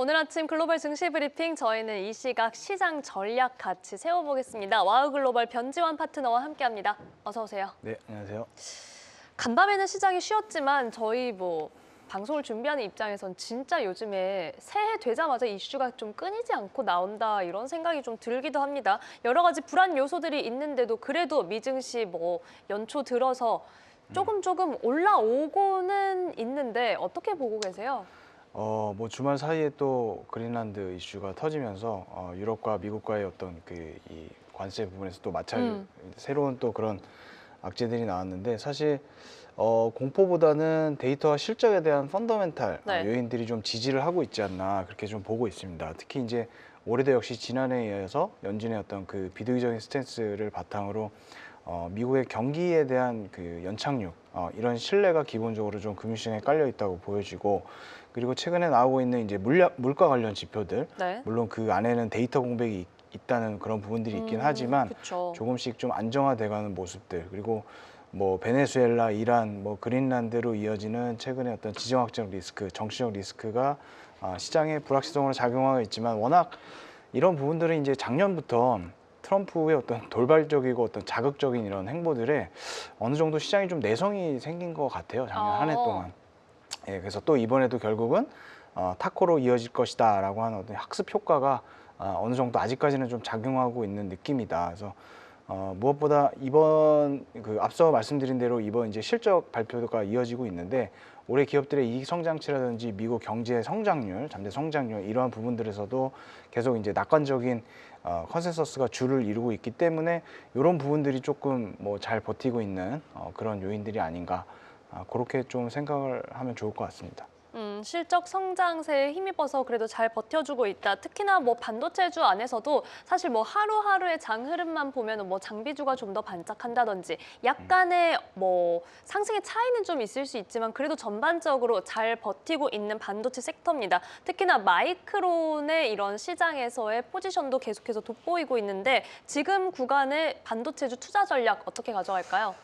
오늘 아침 글로벌 증시 브리핑 저희는 이 시각 시장 전략 같이 세워보겠습니다. 와우글로벌 변지환 파트너와 함께합니다. 어서 오세요. 네, 안녕하세요. 간밤에는 시장이 쉬었지만 저희 방송을 준비하는 입장에선 진짜 요즘에 새해 되자마자 이슈가 좀 끊이지 않고 나온다 이런 생각이 좀 들기도 합니다. 여러 가지 불안 요소들이 있는데도 그래도 미증시 연초 들어서 조금 올라오고는 있는데 어떻게 보고 계세요? 주말 사이에 또 그린란드 이슈가 터지면서 유럽과 미국과의 어떤 이 관세 부분에서 또 새로운 또 그런 악재들이 나왔는데 사실 공포보다는 데이터와 실적에 대한 펀더멘탈 네. 요인들이 좀 지지를 하고 있지 않나 그렇게 좀 보고 있습니다. 특히 이제 올해도 역시 지난해에 이어서 연준의 어떤 그 비득이적인 스탠스를 바탕으로 미국의 경기에 대한 그 연착륙 이런 신뢰가 기본적으로 좀 금융시장에 깔려 있다고 보여지고 그리고 최근에 나오고 있는 이제 물가 관련 지표들 네. 물론 그 안에는 데이터 공백이 있다는 그런 부분들이 있긴 하지만 그쵸. 조금씩 좀 안정화돼가는 모습들 그리고 뭐 베네수엘라, 이란, 뭐 그린란드로 이어지는 최근의 어떤 지정학적 리스크, 정치적 리스크가 시장에 불확실성으로 작용하고 있지만 워낙 이런 부분들은 이제 작년부터 트럼프의 어떤 돌발적이고 어떤 자극적인 이런 행보들에 어느 정도 시장이 좀 내성이 생긴 것 같아요. 작년 한 해 동안. 예, 그래서 또 이번에도 결국은 타코로 이어질 것이다라고 하는 어떤 학습 효과가 어느 정도 아직까지는 좀 작용하고 있는 느낌이다. 그래서 무엇보다 이번 앞서 말씀드린 대로 이번 이제 실적 발표가 이어지고 있는데 올해 기업들의 이익 성장치라든지 미국 경제 성장률, 잠재 성장률 이러한 부분들에서도 계속 이제 낙관적인 컨센서스가 주를 이루고 있기 때문에 이런 부분들이 조금 잘 버티고 있는 그런 요인들이 아닌가 그렇게 좀 생각을 하면 좋을 것 같습니다. 실적 성장세에 힘입어서 그래도 잘 버텨주고 있다. 특히나 반도체주 안에서도 사실 하루하루의 장 흐름만 보면 장비주가 좀 더 반짝한다든지 약간의 상승의 차이는 좀 있을 수 있지만 그래도 전반적으로 잘 버티고 있는 반도체 섹터입니다. 특히나 마이크론의 이런 시장에서의 포지션도 계속해서 돋보이고 있는데 지금 구간의 반도체주 투자 전략 어떻게 가져갈까요?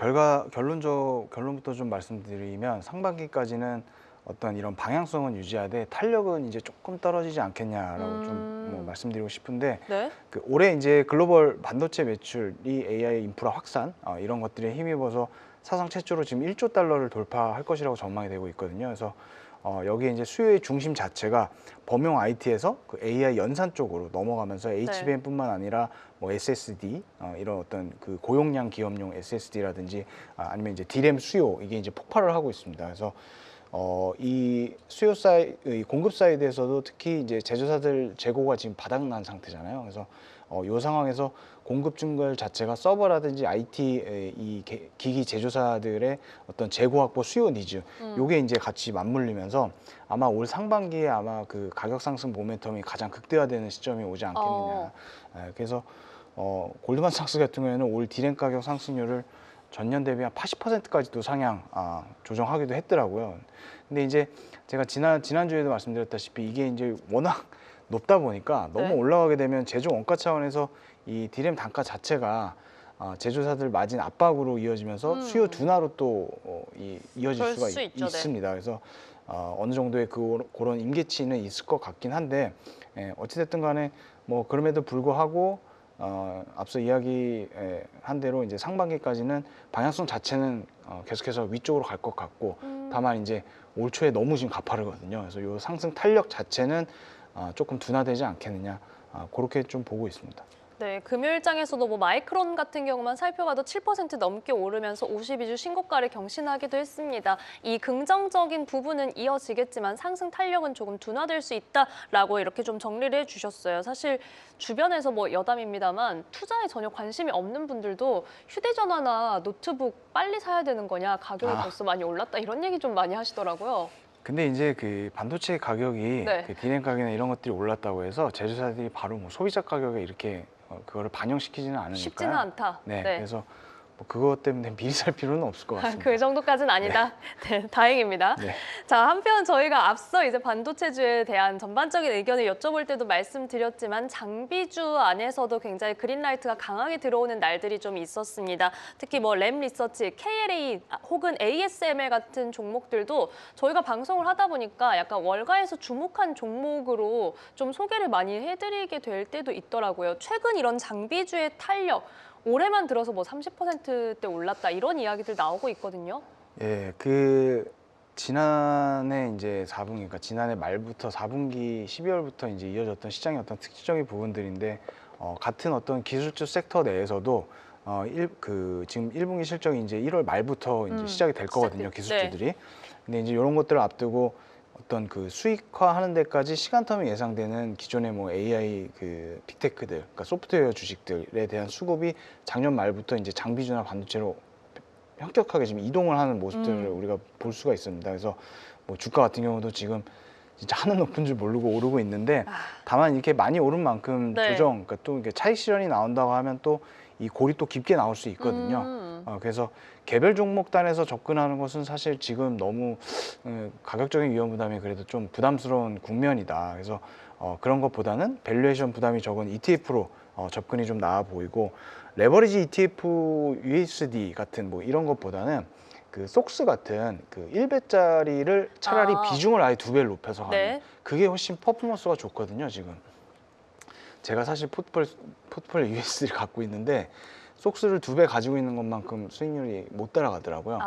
결론부터 좀 말씀드리면 상반기까지는 어떤 이런 방향성은 유지하되 탄력은 이제 조금 떨어지지 않겠냐라고 좀 말씀드리고 싶은데 네? 올해 이제 글로벌 반도체 매출이 AI 인프라 확산 이런 것들에 힘입어서 사상 최초로 지금 1조 달러를 돌파할 것이라고 전망이 되고 있거든요. 그래서 여기에 이제 수요의 중심 자체가 범용 IT에서 그 AI 연산 쪽으로 넘어가면서 HBM뿐만 아니라 SSD 이런 어떤 그 고용량 기업용 SSD라든지 아니면 이제 DRAM 수요 이게 이제 폭발을 하고 있습니다. 그래서 이 이 공급 사이드에서도 특히 이제 제조사들 재고가 지금 바닥난 상태잖아요. 그래서 이 상황에서 공급 증가 자체가 서버라든지 IT 이 기기 제조사들의 어떤 재고 확보 수요 니즈 요게 이제 같이 맞물리면서 아마 올 상반기에 아마 그 가격 상승 모멘텀이 가장 극대화되는 시점이 오지 않겠느냐. 그래서 골드만삭스 같은 경우에는 올 디램 가격 상승률을 전년 대비 한 80%까지도 상향 조정하기도 했더라고요. 근데 이제 제가 지난주에도 말씀드렸다시피 이게 이제 워낙 높다 보니까 너무 올라가게 되면 제조 원가 차원에서 이 디램 단가 자체가 제조사들 마진 압박으로 이어지면서 수요 둔화로 또 이어질 수가 있습니다. 그래서 어느 정도의 그런 임계치는 있을 것 같긴 한데 어찌됐든 간에 그럼에도 불구하고 앞서 이야기한 대로 이제 상반기까지는 방향성 자체는 계속해서 위쪽으로 갈 것 같고 다만 이제 올 초에 너무 지금 가파르거든요. 그래서 이 상승 탄력 자체는 조금 둔화되지 않겠느냐 그렇게 좀 보고 있습니다. 네, 금요일장에서도 마이크론 같은 경우만 살펴봐도 7% 넘게 오르면서 52주 신고가를 경신하기도 했습니다. 이 긍정적인 부분은 이어지겠지만 상승 탄력은 조금 둔화될 수 있다라고 이렇게 좀 정리를 해주셨어요. 사실 주변에서 여담입니다만 투자에 전혀 관심이 없는 분들도 휴대전화나 노트북 빨리 사야 되는 거냐, 가격이 벌써 많이 올랐다 이런 얘기 좀 많이 하시더라고요. 근데 이제 그 반도체 가격이 그 디램 가격이나 이런 것들이 올랐다고 해서 제조사들이 바로 소비자 가격에 이렇게 그거를 반영시키지는 않으니까요. 쉽지는 않다. 네, 그래서 뭐 그것 때문에 미리 살 필요는 없을 것 같습니다. 그 정도까지는 아니다. 네, 다행입니다. 네. 자, 한편 저희가 앞서 이제 반도체주에 대한 전반적인 의견을 여쭤볼 때도 말씀드렸지만 장비주 안에서도 굉장히 그린라이트가 강하게 들어오는 날들이 좀 있었습니다. 특히 뭐 램 리서치, KLA 혹은 ASML 같은 종목들도 저희가 방송을 하다 보니까 약간 월가에서 주목한 종목으로 좀 소개를 많이 해드리게 될 때도 있더라고요. 최근 이런 장비주의 탄력, 올해만 들어서 뭐 30%대 올랐다 이런 이야기들 나오고 있거든요. 예, 그 지난해 이제 4분기, 그러니까 지난해 말부터 4분기 12월부터 이제 이어졌던 시장의 어떤 특징적인 부분들인데 같은 어떤 기술주 섹터 내에서도 지금 1분기 실적이 이제 1월 말부터 이제 시작이 될 거거든요, 기술주들이. 네. 근데 이제 이런 것들을 앞두고 어떤 그 수익화하는 데까지 시간텀이 예상되는 기존의 뭐 AI 그 빅테크들, 그러니까 소프트웨어 주식들에 대한 수급이 작년 말부터 이제 장비주나 반도체로 현격하게 지금 이동을 하는 모습들을 우리가 볼 수가 있습니다. 그래서 뭐 주가 같은 경우도 지금 진짜 하늘 높은 줄 모르고 오르고 있는데 다만 이렇게 많이 오른 만큼 네. 그러니까 또 이렇게 차익 실현이 나온다고 하면 또 이 골이 또 깊게 나올 수 있거든요. 그래서 개별 종목단에서 접근하는 것은 사실 지금 너무 가격적인 위험 부담이 그래도 좀 부담스러운 국면이다. 그래서 그런 것보다는 밸류에이션 부담이 적은 ETF로 접근이 좀 나아 보이고 레버리지 ETF USD 같은 뭐 이런 것보다는 그 속스 같은 그 1배짜리를 차라리 비중을 아예 2배를 높여서 가는 네. 그게 훨씬 퍼포먼스가 좋거든요, 지금. 제가 사실 포트폴리오 USD를 갖고 있는데 속스를 2배 가지고 있는 것만큼 수익률이 못 따라가더라고요.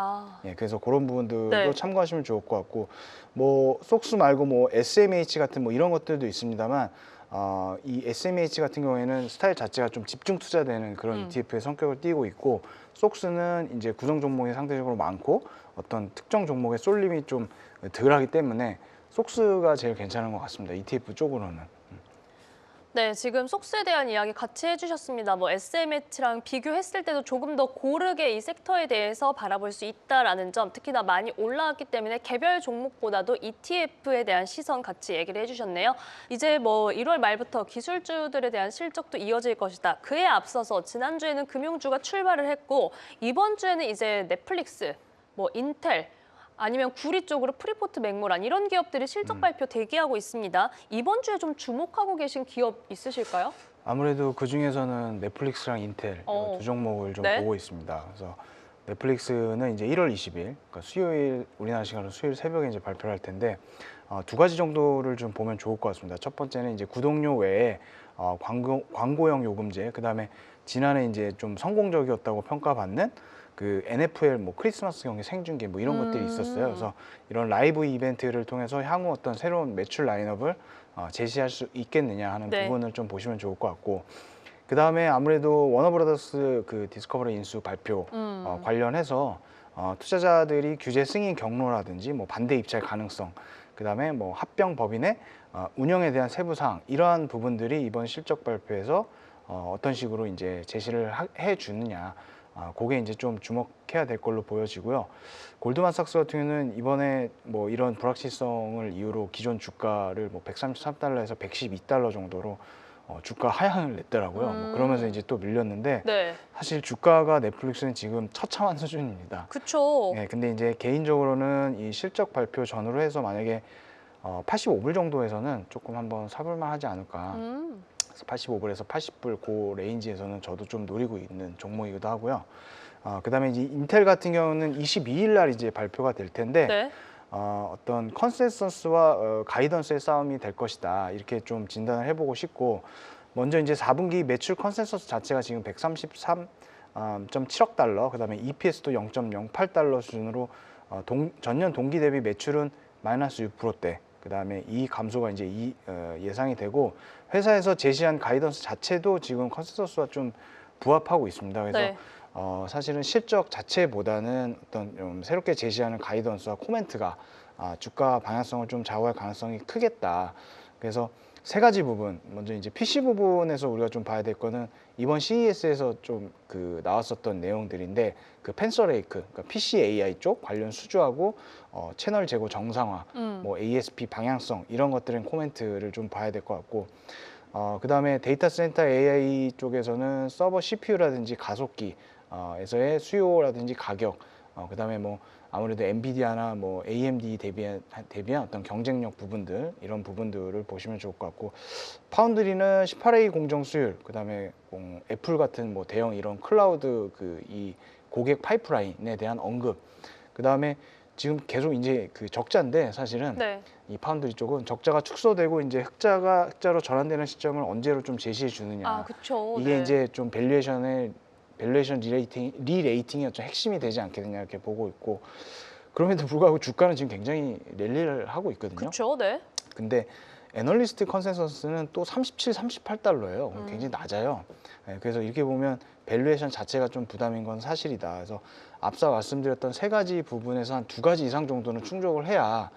예, 그래서 그런 부분들도 네. 참고하시면 좋을 것 같고 뭐 속스 말고 뭐 SMH 같은 뭐 이런 것들도 있습니다만 이 SMH 같은 경우에는 스타일 자체가 좀 집중 투자되는 그런 ETF의 성격을 띠고 있고 속스는 이제 구성 종목이 상대적으로 많고 어떤 특정 종목의 쏠림이 좀 덜하기 때문에 속스가 제일 괜찮은 것 같습니다. ETF 쪽으로는. 네, 지금 속스에 대한 이야기 같이 해주셨습니다. 뭐 SMH랑 비교했을 때도 조금 더 고르게 이 섹터에 대해서 바라볼 수 있다라는 점, 특히나 많이 올라왔기 때문에 개별 종목보다도 ETF에 대한 시선 같이 얘기를 해주셨네요. 이제 뭐 1월 말부터 기술주들에 대한 실적도 이어질 것이다. 그에 앞서서 지난주에는 금융주가 출발을 했고 이번 주에는 이제 넷플릭스, 뭐 인텔, 아니면 구리 쪽으로 프리포트 맥모란 이런 기업들이 실적 발표 대기하고 있습니다. 이번 주에 좀 주목하고 계신 기업 있으실까요? 아무래도 그 중에서는 넷플릭스랑 인텔 이두 종목을 좀 네. 보고 있습니다. 그래서 넷플릭스는 이제 1월 20일, 그러니까 수요일 우리나라 시간으로 수요일 새벽에 이제 발표를 할 텐데 두 가지 정도를 좀 보면 좋을 것 같습니다. 첫 번째는 이제 구독료 외에 광고형 요금제, 그다음에 지난해 이제 좀 성공적이었다고 평가받는 그 NFL 뭐 크리스마스 경기 생중계 뭐 이런 것들이 있었어요. 그래서 이런 라이브 이벤트를 통해서 향후 어떤 새로운 매출 라인업을 제시할 수 있겠느냐 하는 네. 부분을 좀 보시면 좋을 것 같고, 그 다음에 아무래도 워너브라더스 그 디스커버리 인수 발표 관련해서 투자자들이 규제 승인 경로라든지 뭐 반대 입찰 가능성, 그 다음에 뭐 합병 법인의 운영에 대한 세부 사항, 이러한 부분들이 이번 실적 발표에서 어떤 식으로 이제 제시를 해 주느냐, 그게 이제 좀 주목해야 될 걸로 보여지고요. 골드만삭스 같은 경우는 이번에 뭐 이런 불확실성을 이유로 기존 주가를 뭐 133달러에서 112달러 정도로 주가 하향을 냈더라고요. 뭐 그러면서 이제 또 밀렸는데 네. 사실 주가가 넷플릭스는 지금 처참한 수준입니다. 그쵸. 예, 근데 이제 개인적으로는 이 실적 발표 전후로 해서 만약에 85불 정도에서는 조금 한번 사볼만 하지 않을까. 그래서 85불에서 80불 그 레인지에서는 저도 좀 노리고 있는 종목이기도 하고요. 그다음에 이제 인텔 같은 경우는 22일 날 이제 발표가 될 텐데 네. 어떤 컨센서스와 가이던스의 싸움이 될 것이다, 이렇게 좀 진단을 해보고 싶고, 먼저 이제 4분기 매출 컨센서스 자체가 지금 133.7억 달러, 그다음에 EPS도 0.08달러 수준으로 전년 동기 대비 매출은 마이너스 6%대, 그다음에 이 감소가 이제 예상이 되고, 회사에서 제시한 가이던스 자체도 지금 컨센서스와 좀 부합하고 있습니다. 그래서 네. 사실은 실적 자체보다는 어떤 좀 새롭게 제시하는 가이던스와 코멘트가 주가 방향성을 좀 좌우할 가능성이 크겠다. 그래서 세 가지 부분, 먼저 이제 PC 부분에서 우리가 좀 봐야 될 거는 이번 CES에서 좀 그 나왔었던 내용들인데, 그 펜서레이크, 그러니까 PC AI 쪽 관련 수주하고 채널 재고 정상화, 뭐 ASP 방향성, 이런 것들은 코멘트를 좀 봐야 될 것 같고, 그 다음에 데이터 센터 AI 쪽에서는 서버 CPU라든지 가속기, 에서의 수요라든지 가격, 그다음에 뭐 아무래도 엔비디아나 뭐 AMD 대비한 어떤 경쟁력 부분들, 이런 부분들을 보시면 좋을 것 같고, 파운드리는 18A 공정 수율, 그다음에 애플 같은 뭐 대형 이런 클라우드 이 고객 파이프라인에 대한 언급, 그다음에 지금 계속 이제 그 적자인데 사실은 네. 이 파운드리 쪽은 적자가 축소되고 이제 흑자로 전환되는 시점을 언제로 좀 제시해 주느냐. 아, 그렇죠. 이게 네. 이제 좀 밸류에이션 리레이팅의 어떤 핵심이 되지 않겠느냐 이렇게 보고 있고, 그럼에도 불구하고 주가는 지금 굉장히 랠리를 하고 있거든요. 그렇죠. 네. 근데 애널리스트 컨센서스는 또 37, 38달러예요. 굉장히 낮아요. 네, 그래서 이렇게 보면 밸류에이션 자체가 좀 부담인 건 사실이다. 그래서 앞서 말씀드렸던 세 가지 부분에서 한 두 가지 이상 정도는 충족을 해야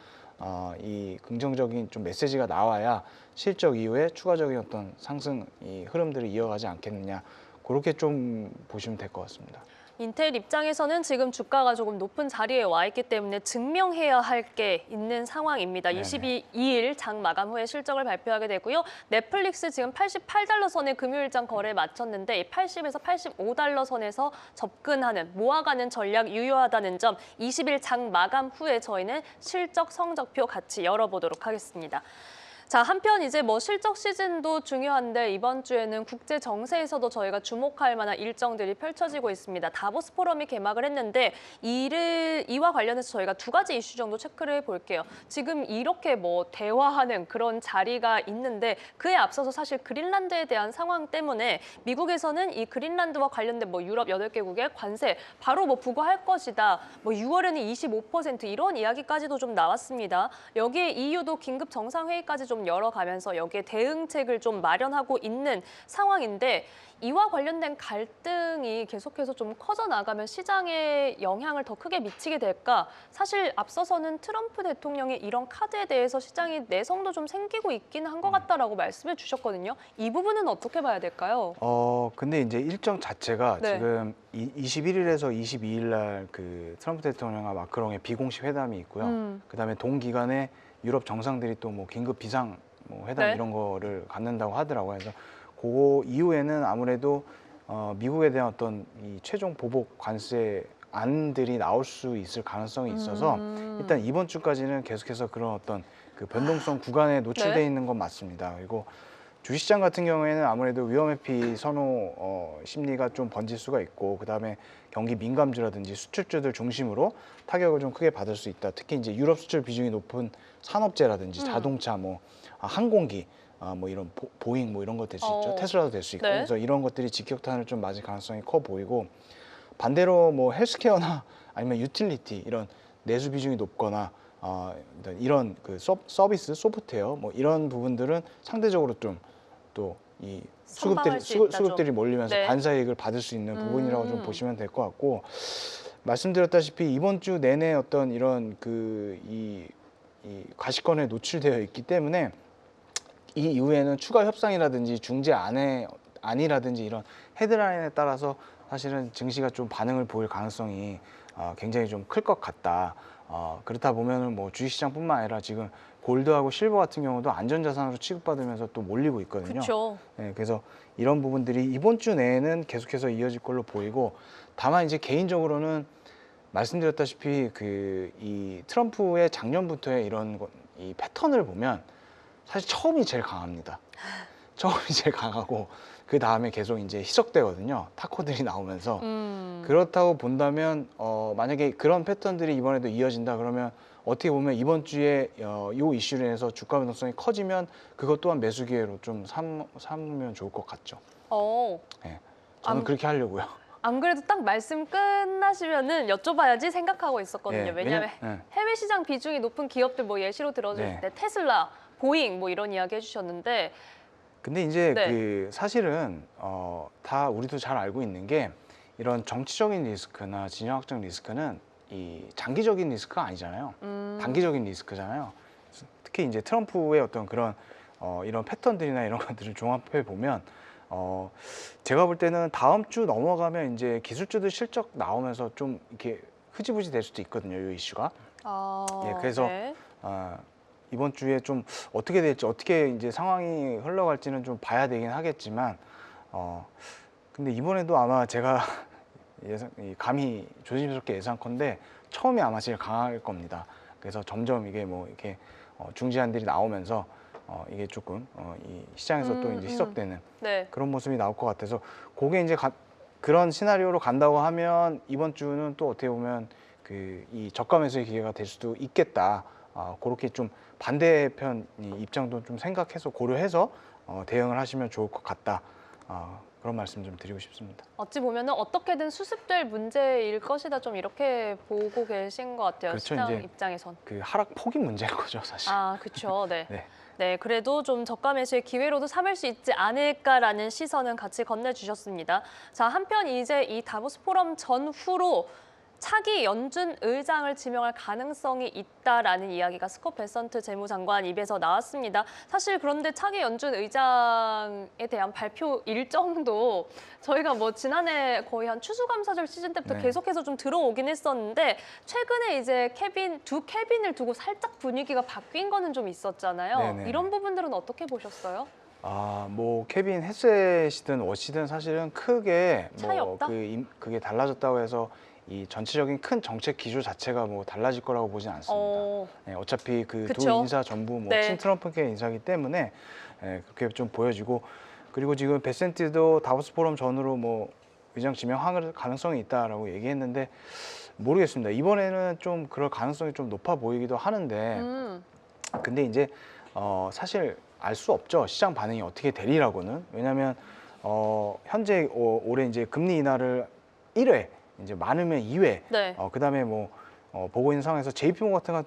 이 긍정적인 좀 메시지가 나와야 실적 이후에 추가적인 어떤 상승 이 흐름들을 이어가지 않겠느냐, 그렇게 좀 보시면 될 것 같습니다. 인텔 입장에서는 지금 주가가 조금 높은 자리에 와 있기 때문에 증명해야 할 게 있는 상황입니다. 네네. 22일 장 마감 후에 실적을 발표하게 되고요. 넷플릭스 지금 88달러 선에 금요일장 거래에 마쳤는데 이 80에서 85달러 선에서 접근하는, 모아가는 전략 유효하다는 점, 20일 장 마감 후에 저희는 실적 성적표 같이 열어보도록 하겠습니다. 자, 한편 이제 뭐 실적 시즌도 중요한데 이번 주에는 국제 정세에서도 저희가 주목할 만한 일정들이 펼쳐지고 있습니다. 다보스 포럼이 개막을 했는데 이와 관련해서 저희가 두 가지 이슈 정도 체크를 해볼게요. 지금 이렇게 뭐 대화하는 그런 자리가 있는데 그에 앞서서 사실 그린란드에 대한 상황 때문에 미국에서는 이 그린란드와 관련된 뭐 유럽 8개국의 관세 바로 뭐 부과할 것이다. 뭐 6월에는 25% 이런 이야기까지도 좀 나왔습니다. 여기에 EU도 긴급 정상회의까지 좀 열어가면서 여기에 대응책을 좀 마련하고 있는 상황인데, 이와 관련된 갈등이 계속해서 좀 커져나가면 시장에 영향을 더 크게 미치게 될까? 사실 앞서서는 트럼프 대통령의 이런 카드에 대해서 시장이 내성도 좀 생기고 있기는 한 것 같다라고 말씀해 주셨거든요. 이 부분은 어떻게 봐야 될까요? 근데 이제 일정 자체가 네. 지금 21일에서 22일 날 그 트럼프 대통령과 마크롱의 비공식 회담이 있고요. 그다음에 동기간에 유럽 정상들이 또 뭐 긴급 비상 뭐 회담 네. 이런 거를 갖는다고 하더라고요. 그래서 그 이후에는 아무래도 미국에 대한 어떤 이 최종 보복 관세 안들이 나올 수 있을 가능성이 있어서 일단 이번 주까지는 계속해서 그런 어떤 그 변동성 구간에 노출돼 네. 있는 건 맞습니다. 그리고 주식시장 같은 경우에는 아무래도 위험회피 선호 심리가 좀 번질 수가 있고, 그다음에 경기 민감주라든지 수출주들 중심으로 타격을 좀 크게 받을 수 있다. 특히 이제 유럽 수출 비중이 높은 산업재라든지 자동차, 뭐 항공기, 뭐 이런 보잉 뭐 이런 것 될 수 있죠. 테슬라도 될 수 있고. 네. 그래서 이런 것들이 직격탄을 좀 맞을 가능성이 커 보이고, 반대로 뭐 헬스케어나 아니면 유틸리티 이런 내수 비중이 높거나 이런 그 서비스, 소프트웨어 뭐 이런 부분들은 상대적으로 좀 또 이 선방할 수 있다, 좀. 수급들이 몰리면서 네. 반사이익을 받을 수 있는 부분이라고 좀 보시면 될 것 같고, 말씀드렸다시피 이번 주 내내 어떤 이런 이 과시권에 노출되어 있기 때문에 이 이후에는 추가 협상이라든지 중재 안이라든지 이런 헤드라인에 따라서 사실은 증시가 좀 반응을 보일 가능성이 굉장히 좀 클 것 같다. 그렇다 보면은 뭐 주식시장뿐만 아니라 지금 골드하고 실버 같은 경우도 안전자산으로 취급받으면서 또 몰리고 있거든요. 그렇죠. 네, 그래서 이런 부분들이 이번 주 내에는 계속해서 이어질 걸로 보이고, 다만 이제 개인적으로는 말씀드렸다시피 이 트럼프의 작년부터의 이 패턴을 보면 사실 처음이 제일 강합니다. 처음이 제일 강하고 그 다음에 계속 이제 희석되거든요. 타코들이 나오면서. 그렇다고 본다면 만약에 그런 패턴들이 이번에도 이어진다 그러면 어떻게 보면 이번 주에 이 이슈로 인해서 주가 변동성이 커지면 그것 또한 매수 기회로 좀 삼으면 좋을 것 같죠. 네, 저는 그렇게 하려고요. 안 그래도 딱 말씀 끝나시면은 여쭤봐야지 생각하고 있었거든요. 네, 왜냐하면 해외 시장 비중이 높은 기업들 뭐 예시로 들어줄 네. 때 테슬라, 보잉 뭐 이런 이야기 해주셨는데, 근데 이제 네. 사실은 다 우리도 잘 알고 있는 게 이런 정치적인 리스크나 진영학적 리스크는 이 장기적인 리스크가 아니잖아요. 단기적인 리스크잖아요. 특히 이제 트럼프의 어떤 그런 이런 패턴들이나 이런 것들을 종합해 보면 제가 볼 때는 다음 주 넘어가면 이제 기술주들 실적 나오면서 좀 이렇게 흐지부지 될 수도 있거든요, 이 이슈가. 예, 그래서 네. 이번 주에 좀 어떻게 될지, 어떻게 이제 상황이 흘러갈지는 좀 봐야 되긴 하겠지만, 근데 이번에도 아마 제가 감히 조심스럽게 예상컨대 처음이 아마 제일 강할 겁니다. 그래서 점점 이게 뭐 이렇게 중지안들이 나오면서 이게 조금 이 시장에서 또 이제 희석되는 네. 그런 모습이 나올 것 같아서 그게 이제 그런 시나리오로 간다고 하면 이번 주는 또 어떻게 보면 이 저가 매수의 기회가 될 수도 있겠다. 그렇게 좀 반대편 입장도 좀 생각해서 고려해서 대응을 하시면 좋을 것 같다. 그런 말씀 좀 드리고 싶습니다. 어찌 보면은 어떻게든 수습될 문제일 것이다 좀 이렇게 보고 계신 것 같아요. 그렇죠. 시장 이제 입장에선. 그 하락 폭이 문제인 거죠, 사실. 그렇죠. 네. 네. 네, 그래도 좀 저가 매수의 기회로도 삼을 수 있지 않을까라는 시선은 같이 건네주셨습니다. 자, 한편 이제 이 다보스 포럼 전후로 차기 연준 의장을 지명할 가능성이 있다라는 이야기가 스콧 베선트 재무장관 입에서 나왔습니다. 사실 그런데 차기 연준 의장에 대한 발표 일정도 저희가 뭐 지난해 거의 한 추수감사절 시즌 때부터 네. 계속해서 좀 들어오긴 했었는데 최근에 이제 두 캐빈을 두고 살짝 분위기가 바뀐 거는 좀 있었잖아요. 네네. 이런 부분들은 어떻게 보셨어요? 뭐 케빈 헤셋이든 워시든 사실은 크게 차이 뭐 없다? 그게 달라졌다고 해서 이 전체적인 큰 정책 기조 자체가 뭐 달라질 거라고 보진 않습니다. 네, 어차피 그 두 그쵸. 인사 전부 뭐 네. 친 트럼프계 인사기 때문에 그렇게 좀 보여지고 그리고 지금 베센티도 다보스 포럼 전후로 뭐 의장 지명할 가능성이 있다라고 얘기했는데 모르겠습니다. 이번에는 좀 그럴 가능성이 좀 높아 보이기도 하는데 근데 이제 사실 알 수 없죠. 시장 반응이 어떻게 되리라고는. 왜냐하면 현재 올해 이제 금리 인하를 1회 이제 많으면 2회. 네. 그다음에 뭐 보고 있는 상황에서 JP모건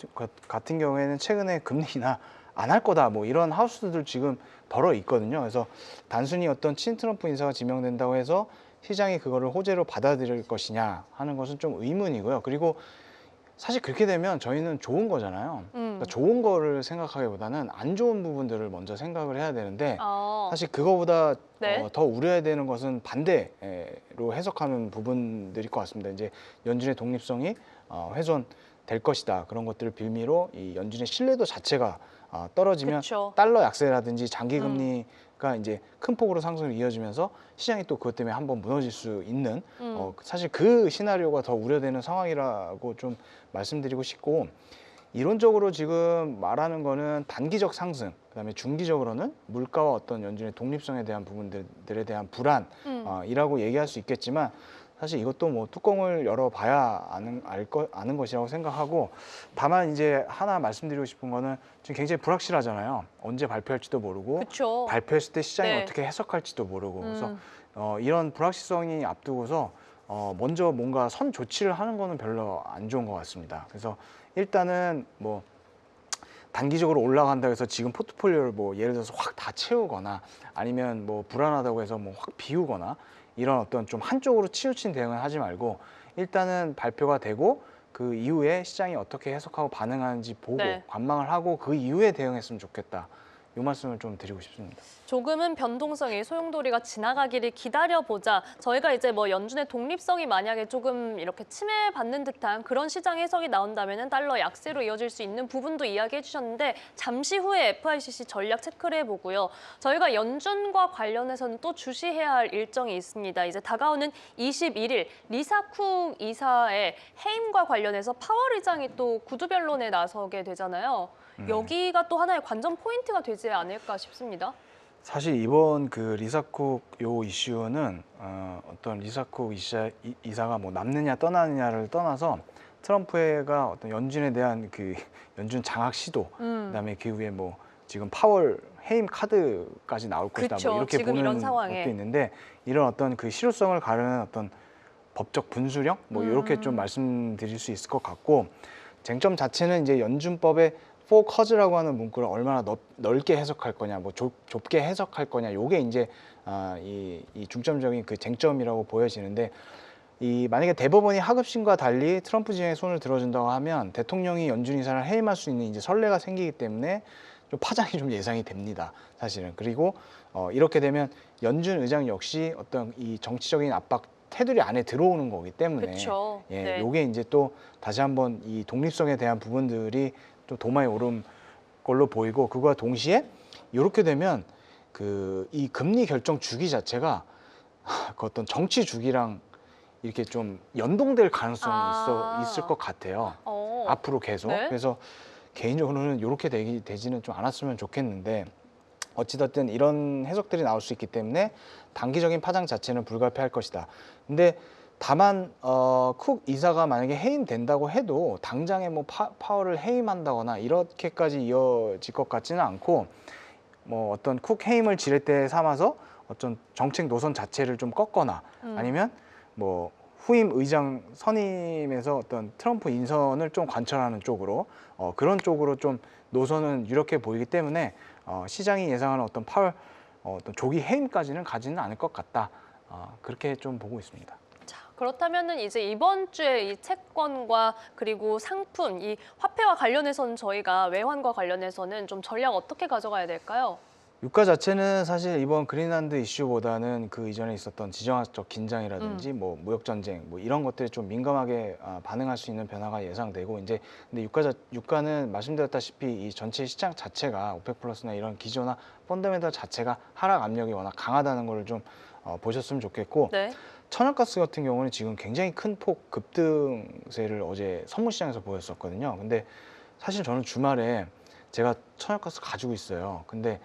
같은 경우에는 최근에 금리 인하 안 할 거다. 뭐 이런 하우스들 지금 덜어 있거든요. 그래서 단순히 어떤 친 트럼프 인사가 지명된다고 해서 시장이 그거를 호재로 받아들일 것이냐 하는 것은 좀 의문이고요. 그리고 사실 그렇게 되면 저희는 좋은 거잖아요. 그러니까 좋은 거를 생각하기보다는 안 좋은 부분들을 먼저 생각을 해야 되는데 사실 그거보다 네. 더 우려해야 되는 것은 반대로 해석하는 부분들일 것 같습니다. 이제 연준의 독립성이 훼손될 것이다. 그런 것들을 빌미로 이 연준의 신뢰도 자체가 떨어지면 그쵸. 달러 약세라든지 장기 금리가 이제 큰 폭으로 상승을 이어지면서 시장이 또 그것 때문에 한번 무너질 수 있는 사실 그 시나리오가 더 우려되는 상황이라고 좀 말씀드리고 싶고 이론적으로 지금 말하는 거는 단기적 상승, 그다음에 중기적으로는 물가와 어떤 연준의 독립성에 대한 부분들에 대한 불안이라고 얘기할 수 있겠지만 사실 이것도 뭐 뚜껑을 열어봐야 아는 것이라고 생각하고 다만 이제 하나 말씀드리고 싶은 거는 지금 굉장히 불확실하잖아요. 언제 발표할지도 모르고 그쵸. 발표했을 때 시장이 네. 어떻게 해석할지도 모르고 그래서 이런 불확실성이 앞두고서 먼저 뭔가 선 조치를 하는 거는 별로 안 좋은 것 같습니다. 그래서 일단은 뭐 단기적으로 올라간다고 해서 지금 포트폴리오를 뭐 예를 들어서 확 다 채우거나 아니면 뭐 불안하다고 해서 뭐 확 비우거나 이런 어떤 좀 한쪽으로 치우친 대응을 하지 말고 일단은 발표가 되고 그 이후에 시장이 어떻게 해석하고 반응하는지 보고 네. 관망을 하고 그 이후에 대응했으면 좋겠다. 이 말씀을 좀 드리고 싶습니다. 조금은 변동성이 소용돌이가 지나가기를 기다려보자. 저희가 이제 뭐 연준의 독립성이 만약에 조금 이렇게 침해받는 듯한 그런 시장 해석이 나온다면 달러 약세로 이어질 수 있는 부분도 이야기해 주셨는데 잠시 후에 FICC 전략 체크를 해보고요. 저희가 연준과 관련해서는 또 주시해야 할 일정이 있습니다. 이제 다가오는 21일 리사 쿡 이사의 해임과 관련해서 파월 의장이 또 구두변론에 나서게 되잖아요. 여기가 또 하나의 관전 포인트가 되지 않을까 싶습니다. 사실 이번 그 리사쿡 요 이슈는 어떤 리사쿡 이사가 뭐 남느냐 떠나느냐를 떠나서 트럼프가 어떤 연준에 대한 그 연준 장악 시도, 그다음에 그 후에 뭐 지금 파월 해임 카드까지 나올 것이다. 그쵸, 뭐 이렇게 지금 보는 이런 상황에. 것도 있는데 이런 어떤 그 실효성을 가르는 어떤 법적 분수령 뭐 이렇게 좀 말씀드릴 수 있을 것 같고 쟁점 자체는 이제 연준법의 for cause라고 하는 문구를 얼마나 넓게 해석할 거냐, 뭐 좁게 해석할 거냐, 요게 이제 이 중점적인 그 쟁점이라고 보여지는데 만약에 대법원이 하급심과 달리 트럼프 진영에 손을 들어준다고 하면 대통령이 연준 이사를 해임할 수 있는 이제 선례가 생기기 때문에 좀 파장이 좀 예상이 됩니다, 사실은. 그리고 이렇게 되면 연준 의장 역시 어떤 이 정치적인 압박 테두리 안에 들어오는 거기 때문에 그쵸. 예, 네. 요게 이제 또 다시 한번 이 독립성에 대한 부분들이 또 도마에 오른 걸로 보이고 그거와 동시에 이렇게 되면 이 금리 결정 주기 자체가 그 어떤 정치 주기랑 이렇게 좀 연동될 가능성이 아. 있을 것 같아요. 어. 앞으로 계속. 네. 그래서 개인적으로는 이렇게 되지는 좀 않았으면 좋겠는데 어찌됐든 이런 해석들이 나올 수 있기 때문에 단기적인 파장 자체는 불가피할 것이다. 근데 다만 쿡 이사가 만약에 해임된다고 해도 당장에 뭐 파월을 해임한다거나 이렇게까지 이어질 것 같지는 않고 뭐 어떤 쿡 해임을 지렛대 삼아서 어떤 정책 노선 자체를 좀 꺾거나 아니면 뭐 후임 의장 선임에서 어떤 트럼프 인선을 좀 관철하는 쪽으로 그런 쪽으로 좀 노선은 유력해 보이기 때문에 시장이 예상하는 어떤 파월 어떤 조기 해임까지는 가지는 않을 것 같다. 그렇게 좀 보고 있습니다. 자, 그렇다면은 이제 이번 주에 이 채권과 그리고 상품, 이 화폐와 관련해서는 저희가 외환과 관련해서는 좀 전략 어떻게 가져가야 될까요? 유가 자체는 사실 이번 그린란드 이슈보다는 그 이전에 있었던 지정학적 긴장이라든지 뭐 무역 전쟁 뭐 이런 것들에 좀 민감하게 반응할 수 있는 변화가 예상되고 이제 근데 유가는 말씀드렸다시피 이 전체 시장 자체가 오펙 플러스나 이런 기조나 펀더멘털 자체가 하락 압력이 워낙 강하다는 걸 좀 보셨으면 좋겠고 네. 천연가스 같은 경우는 지금 굉장히 큰 폭 급등세를 어제 선물 시장에서 보였었거든요. 근데 사실 저는 주말에 제가 천연가스 가지고 있어요. 근데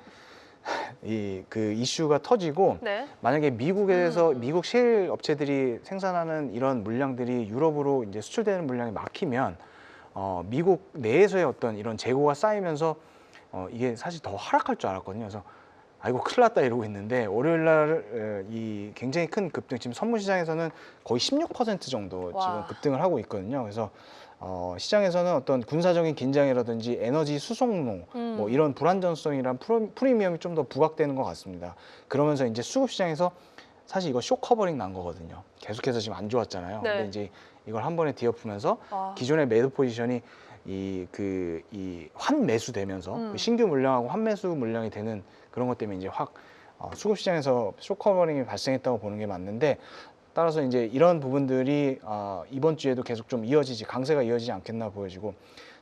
그 이슈가 터지고 네. 만약에 미국에서 미국 셰일 업체들이 생산하는 이런 물량들이 유럽으로 이제 수출되는 물량이 막히면 미국 내에서의 어떤 이런 재고가 쌓이면서 이게 사실 더 하락할 줄 알았거든요. 그래서 아이고 큰일 났다 이러고 있는데 월요일 날 이 굉장히 큰 급등 지금 선물 시장에서는 거의 16% 정도 지금 와. 급등을 하고 있거든요. 그래서 시장에서는 어떤 군사적인 긴장이라든지 에너지 수송로 뭐 이런 불안정성이란 프리미엄이 좀 더 부각되는 것 같습니다. 그러면서 이제 수급 시장에서 사실 이거 쇼 커버링 난 거거든요. 계속해서 지금 안 좋았잖아요. 네. 근데 이제 이걸 한 번에 뒤엎으면서 와. 기존의 매도 포지션이 이 환매수 되면서 그 신규 물량하고 환매수 물량이 되는 그런 것 때문에 이제 확 수급 시장에서 쇼 커버링이 발생했다고 보는 게 맞는데 따라서 이제 이런 부분들이 이번 주에도 계속 좀 강세가 이어지지 않겠나 보여지고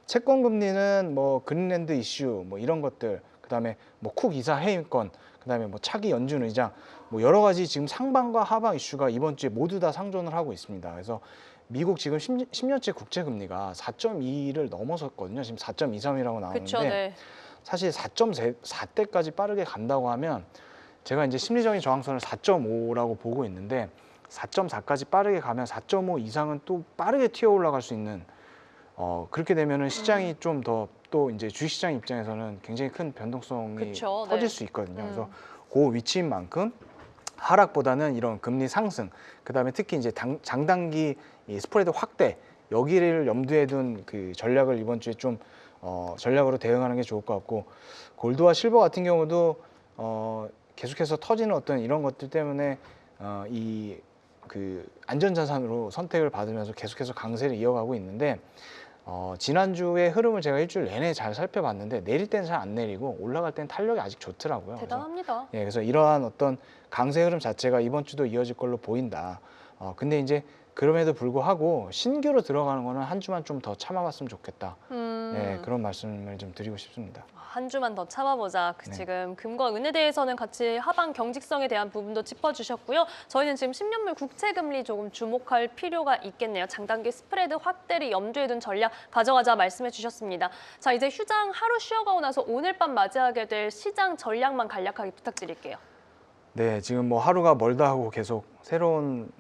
채권 금리는 뭐 그린랜드 이슈 뭐 이런 것들 그다음에 뭐 쿡 이사 해임권 그다음에 뭐 차기 연준 의장 뭐 여러 가지 지금 상방과 하방 이슈가 이번 주에 모두 다 상존을 하고 있습니다. 그래서 미국 지금 10년째 국채 금리가 4.2를 넘어섰거든요. 지금 4.23이라고 나오는데 그쵸, 네. 사실 4.4대까지 빠르게 간다고 하면 제가 이제 심리적인 저항선을 4.5라고 보고 있는데 4.4까지 빠르게 가면 4.5 이상은 또 빠르게 튀어 올라갈 수 있는 그렇게 되면은 시장이 좀 더 또 이제 주식시장 입장에서는 굉장히 큰 변동성이 그쵸, 터질 네. 수 있거든요. 그래서 그 위치인 만큼 하락보다는 이런 금리 상승, 그다음에 특히 이제 장단기 이 스프레드 확대 여기를 염두에 둔 그 전략을 이번 주에 좀 전략으로 대응하는 게 좋을 것 같고 골드와 실버 같은 경우도 계속해서 터지는 어떤 이런 것들 때문에 이 그 안전자산으로 선택을 받으면서 계속해서 강세를 이어가고 있는데 지난주의 흐름을 제가 일주일 내내 잘 살펴봤는데 내릴 때는 잘 안 내리고 올라갈 때는 탄력이 아직 좋더라고요. 대단합니다. 그래서 이러한 어떤 강세 흐름 자체가 이번 주도 이어질 걸로 보인다. 근데 이제 그럼에도 불구하고 신규로 들어가는 거는 한 주만 좀 더 참아봤으면 좋겠다. 네, 그런 말씀을 좀 드리고 싶습니다. 한 주만 더 참아보자. 네. 지금 금과 은에 대해서는 같이 하방 경직성에 대한 부분도 짚어주셨고요. 저희는 지금 10년물 국채 금리 조금 주목할 필요가 있겠네요. 장단기 스프레드 확대를 염두에 둔 전략 가져가자 말씀해 주셨습니다. 자, 이제 휴장 하루 쉬어가고 나서 오늘 밤 맞이하게 될 시장 전략만 간략하게 부탁드릴게요. 네, 지금 뭐 하루가 멀다 하고 계속 새로운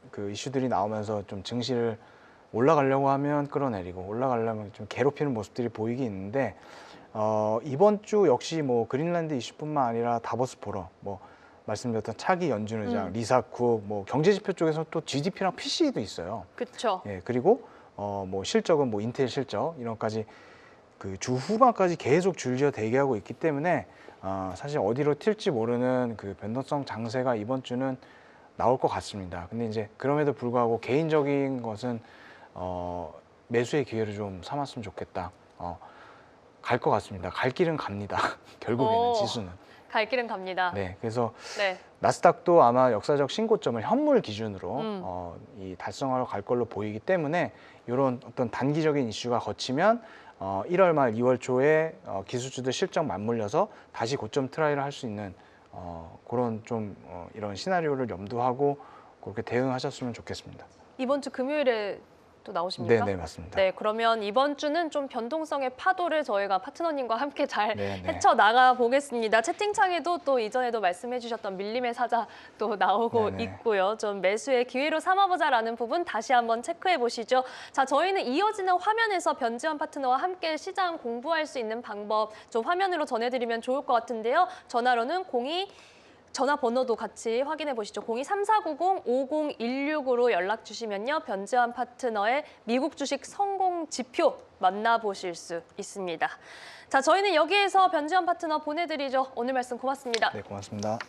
그 이슈들이 나오면서 좀 증시를 올라가려고 하면 끌어내리고 올라가려면 좀 괴롭히는 모습들이 보이긴 있는데 이번 주 역시 뭐 그린란드 이슈뿐만 아니라 다보스 포럼, 뭐 말씀드렸던 차기 연준 의장, 리사쿡, 뭐 경제지표 쪽에서 또 GDP랑 PCE도 있어요. 그렇죠. 예, 그리고 뭐 실적은 뭐 인텔 실적 이런까지 그 주 후반까지 계속 줄지어 대기하고 있기 때문에 사실 어디로 튈지 모르는 그 변동성 장세가 이번 주는 나올 것 같습니다. 근데 이제 그럼에도 불구하고 개인적인 것은 매수의 기회를 좀 삼았으면 좋겠다. 갈 것 같습니다. 갈 길은 갑니다. 결국에는 지수는. 갈 길은 갑니다. 네, 그래서 네. 나스닥도 아마 역사적 신고점을 현물 기준으로 이 달성하러 갈 걸로 보이기 때문에 이런 어떤 단기적인 이슈가 거치면 1월 말 2월 초에 기술주들 실적 맞물려서 다시 고점 트라이를 할 수 있는 그런 좀 이런 시나리오를 염두하고 그렇게 대응하셨으면 좋겠습니다. 이번 주 금요일에 또 나오십니까? 네, 맞습니다. 네, 그러면 이번 주는 좀 변동성의 파도를 저희가 파트너님과 함께 잘 네. 헤쳐나가 보겠습니다. 채팅창에도 또 이전에도 말씀해 주셨던 밀림의 사자 또 나오고 네네. 있고요. 좀 매수의 기회로 삼아보자라는 부분 다시 한번 체크해 보시죠. 자, 저희는 이어지는 화면에서 변지현 파트너와 함께 시장 공부할 수 있는 방법 좀 화면으로 전해드리면 좋을 것 같은데요. 전화로는 02 전화번호도 같이 확인해 보시죠. 02-3490-5016으로 연락 주시면요. 변지현 파트너의 미국 주식 성공 지표 만나보실 수 있습니다. 자, 저희는 여기에서 변지현 파트너 보내드리죠. 오늘 말씀 고맙습니다. 네, 고맙습니다.